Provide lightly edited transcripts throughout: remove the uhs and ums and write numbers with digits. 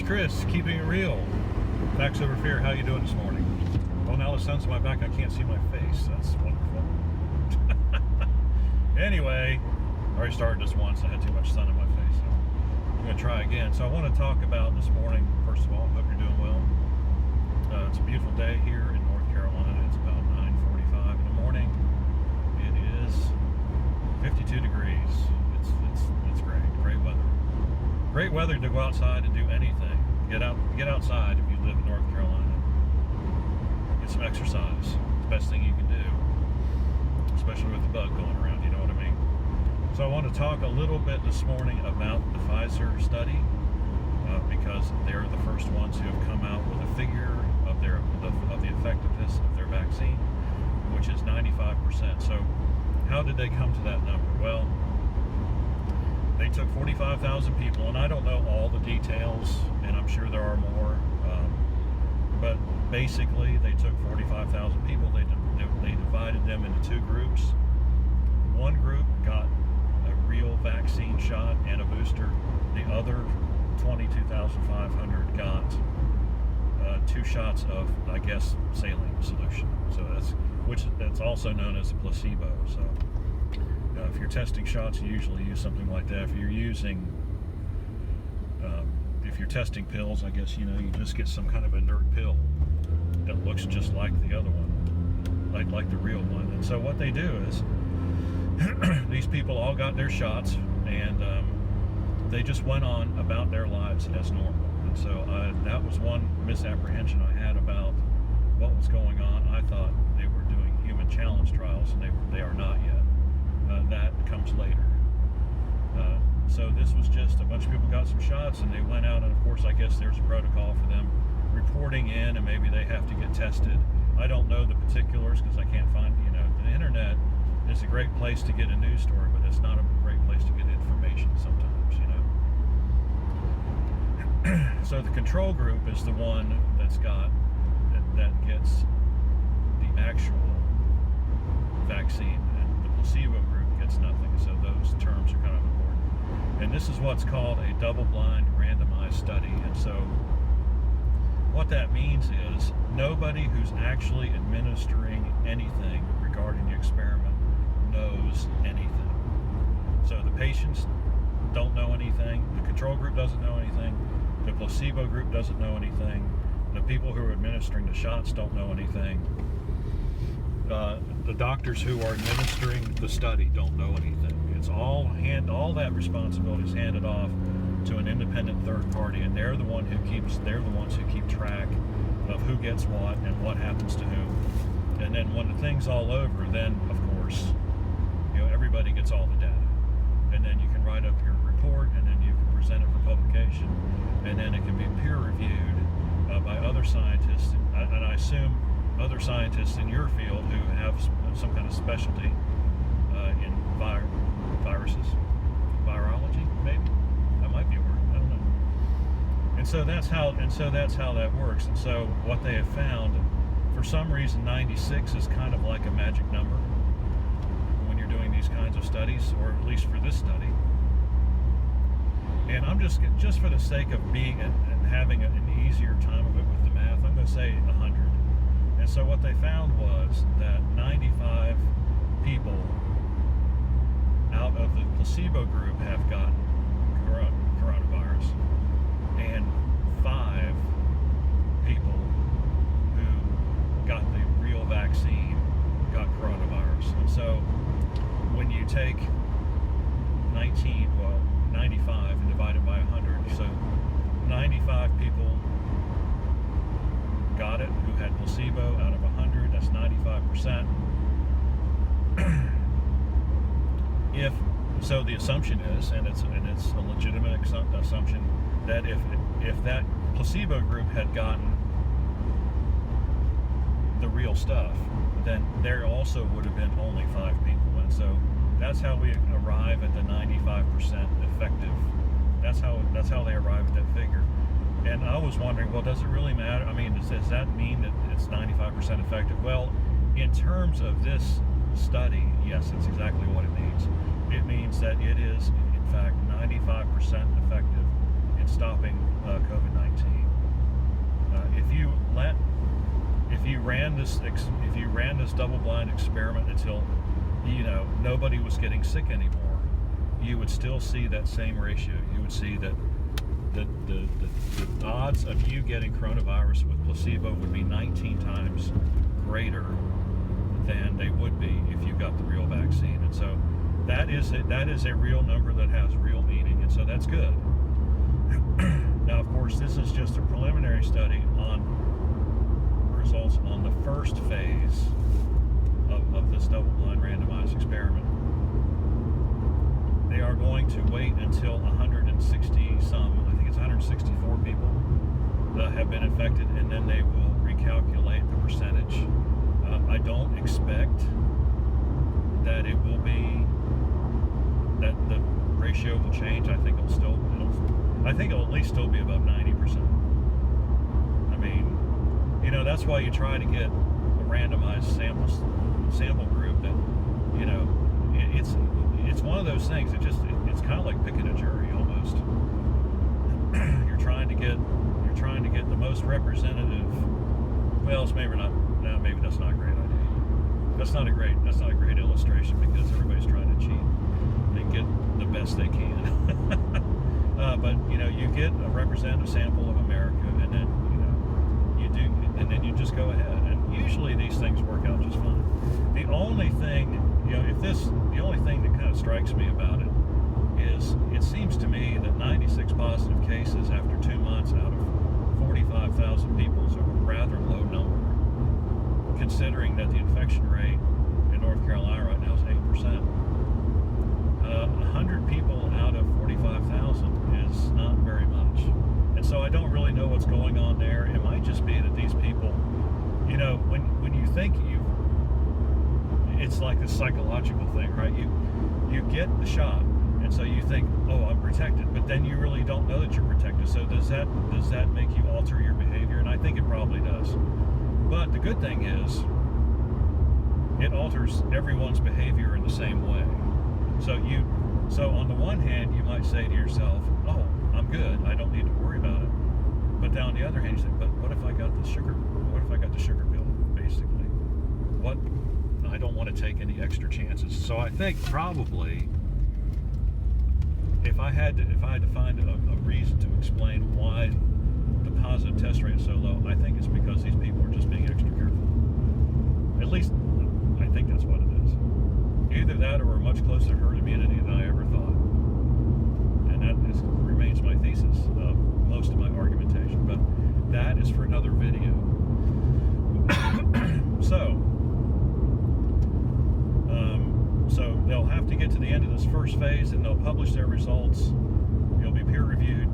Chris, keeping it real. Facts over fear. How you doing this morning? Oh, now the sun's on my back. I can't see my face. That's wonderful. Anyway, I already started this once. I had too much sun in my face. So I'm going to try again. So I want to talk about this morning. First of all, hope you're doing well. It's a beautiful day here in North Carolina. It's about 9:45 in the morning. It is 52 degrees. It's great. Great weather. Great weather to go outside and do anything. Get outside if you live in North Carolina. Get some exercise. It's the best thing you can do, especially with the bug going around, you know what I mean? So I want to talk a little bit this morning about the Pfizer study, because they're the first ones who have come out with a figure of the effectiveness of their vaccine, which is 95%. So how did they come to that number? Well, they took 45,000 people, and I don't know all the details, and I'm sure there are more, but basically they took 45,000 people, they divided them into two groups. One group got a real vaccine shot and a booster. The other 22,500 got 2 shots of, I guess, saline solution. So that's also known as a placebo. So if you're testing shots, you usually use something like that. If you're testing pills, I guess, you just get some kind of inert pill that looks just like the other one, like the real one. And so what they do is, these people all got their shots, and they just went on about their lives as normal. And so that was one misapprehension I had about what was going on. I thought they were doing human challenge trials, and they are not yet. That comes later. So this was just a bunch of people got some shots, and they went out, and of course I guess there's a protocol for them reporting in, and maybe they have to get tested. I don't know the particulars because I can't find, the internet is a great place to get a news story, but it's not a great place to get information sometimes, So the control group is the one that gets the actual vaccine, and the placebo group gets nothing. So those terms are kind of important. And this is what's called a double-blind randomized study. And so what that means is nobody who's actually administering anything regarding the experiment knows anything. So the patients don't know anything, the control group doesn't know anything, the placebo group doesn't know anything, the people who are administering the shots don't know anything, the doctors who are administering the study don't know anything. It's all that responsibility is handed off to an independent third party, and they're the ones who keep track of who gets what and what happens to whom. And then when the thing's all over, then of course, everybody gets all the data, and then you can write up your report, and then you can present it for publication, and then it can be peer reviewed by other scientists, and I assume other scientists in your field who have some kind of specialty in viruses, virology, maybe. That might be a word. I don't know. And so that's how that works. And so what they have found, for some reason, 96 is kind of like a magic number when you're doing these kinds of studies, or at least for this study. And I'm just for the sake of being and having an easier time of it with the math, I'm going to say 100. And so what they found was that 95 people out of the placebo group have gotten coronavirus, and 5 people who got the real vaccine got coronavirus. And so when you take 95 and divide it by 100, so 95 people got it who had placebo out of 100, that's 95%. So the assumption is, and it's a legitimate assumption, that if that placebo group had gotten the real stuff, then there also would have been only 5 people. And so that's how we arrive at the 95% effective That's how they arrive at that figure. And I was wondering, well, does it really matter? I mean, does that mean that it's 95% effective? Well, in terms of this study, yes, it's exactly what it means. It means that it is, in fact, 95% effective in stopping COVID-19. If you ran this double-blind experiment until nobody was getting sick anymore, you would still see that same ratio. You would see that the odds of you getting coronavirus with placebo would be 19 times greater than they would be if you got the real vaccine. And so that is a real number that has real meaning, and so that's good. Now, of course, this is just a preliminary study on results on the first phase of this double-blind randomized experiment. They are going to wait until 164 people have been infected, and then they will recalculate the percentage. I don't expect that it will be that the ratio will change. I think it'll at least still be above 90%. I mean, that's why you try to get a randomized sample group that, it's one of those things. It's kind of like picking a jury almost. You're trying to get the most representative. Well, it's maybe not. No, maybe that's not a great idea. That's not a great illustration, because everybody's trying to cheat and get the best they can. But you get a representative sample of America, and then you just go ahead. And usually these things work out just fine. The only thing that kind of strikes me about it is, it seems to me that 96 positive cases after 2 months out of 45,000 people is a rather low number, considering that the infection rate in North Carolina right now is 8%. 100 people out of 45,000 is not very much. And so I don't really know what's going on there. It might just be that these people, when you think it's like a psychological thing, right? You get the shot, and so you think, oh, I'm protected, but then you really don't know that you're protected. So does that make you alter your behavior? And I think it probably does. But the good thing is, it alters everyone's behavior in the same way. So on the one hand, you might say to yourself, oh, I'm good, I don't need to worry about it. But then on the other hand, you say, but what if I got the sugar pill, basically? I don't want to take any extra chances. So I think probably, if I had to find a reason to explain why the positive test rate is so low, I think it's because these people are just being extra careful. At least, I think that's what it is. Either that, or we're much closer to herd immunity than I ever thought. And that remains my thesis of most of my argumentation. But that is for another video. So they'll have to get to the end of this first phase, and they'll publish their results. It'll be peer reviewed,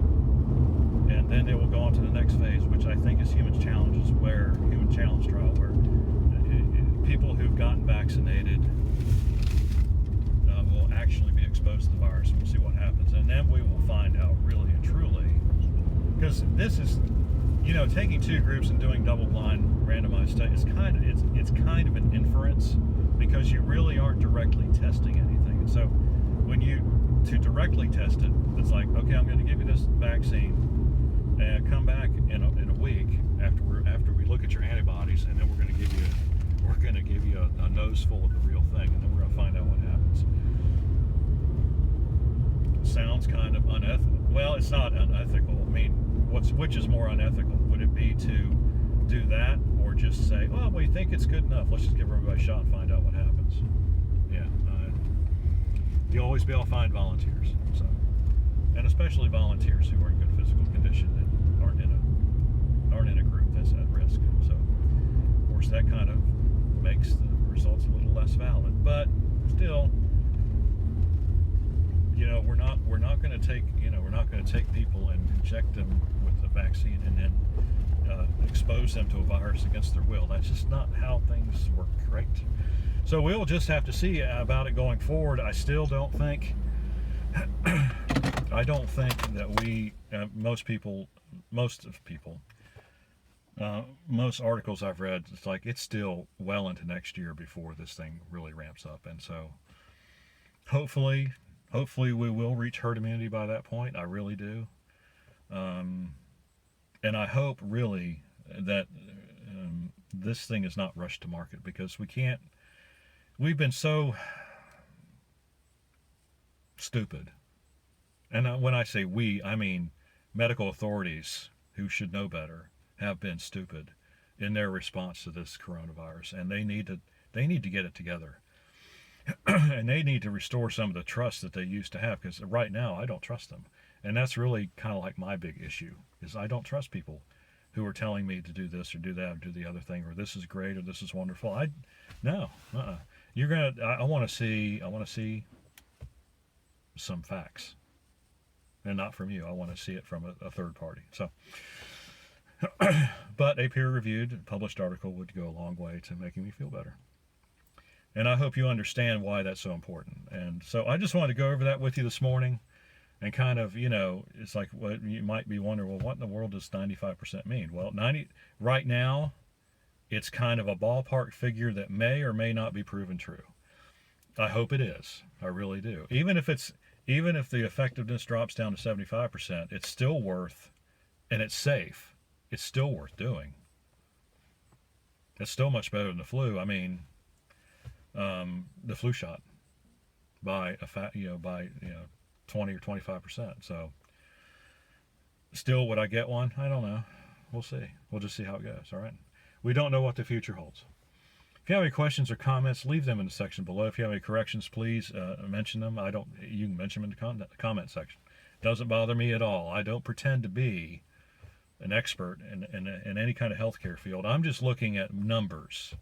and then they will go on to the next phase, which I think is human challenge trial, where people who've gotten vaccinated will actually be exposed to the virus. We'll see what happens, and then we will find out really and truly, because this is, taking two groups and doing double-blind randomized studies, it's kind of an inference, because you really aren't directly testing anything. And so to directly test it, it's like, okay, I'm going to give you this vaccine, and come back in a week after we look at your antibodies, and then we're going to give you a nose full of the real thing, and then we're going to find out what happens. Sounds kind of unethical. Well, it's not unethical. I mean, which is more unethical? Would it be to do that, or just say, oh, we think it's good enough, let's just give everybody a shot and find out what happens? Yeah, you'll always be able to find volunteers, and especially volunteers who are in good physical condition and aren't in a group that's at risk. So, of course, that kind of makes the results a little less valid. But still, we're not going to take people and inject them with the vaccine and then expose them to a virus against their will. That's just not how things work, right? So we'll just have to see about it going forward. I still don't think I don't think that most people, most articles I've read, it's like it's still well into next year before this thing really ramps up. And so hopefully, we will reach herd immunity by that point. I really do. Um, and I hope really that this thing is not rushed to market, because we've been so stupid. And when I say we, I mean medical authorities who should know better have been stupid in their response to this coronavirus, and they need to get it together. And they need to restore some of the trust that they used to have, because right now I don't trust them. And that's really kind of like my big issue, is I don't trust people who are telling me to do this or do that or do the other thing, or this is great or this is wonderful. No. You're gonna. I want to see some facts, and not from you. I want to see it from a third party. So, but a peer-reviewed, published article would go a long way to making me feel better. And I hope you understand why that's so important. And so I just wanted to go over that with you this morning, and kind of, it's like what you might be wondering, well, what in the world does 95% mean? Well, right now, it's kind of a ballpark figure that may or may not be proven true. I hope it is. I really do. Even if the effectiveness drops down to 75%, it's still worth, and it's safe. It's still worth doing. It's still much better than the flu. I mean, the flu shot by 20 or 25%. So, still, would I get one? I don't know. We'll see. We'll just see how it goes. All right. We don't know what the future holds. If you have any questions or comments, leave them in the section below. If you have any corrections, please mention them. You can mention them in the comment section. Doesn't bother me at all. I don't pretend to be an expert in any kind of healthcare field. I'm just looking at numbers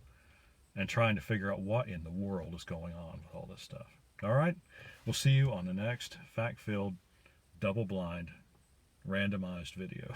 and trying to figure out what in the world is going on with all this stuff. All right? We'll see you on the next fact-filled, double-blind, randomized video.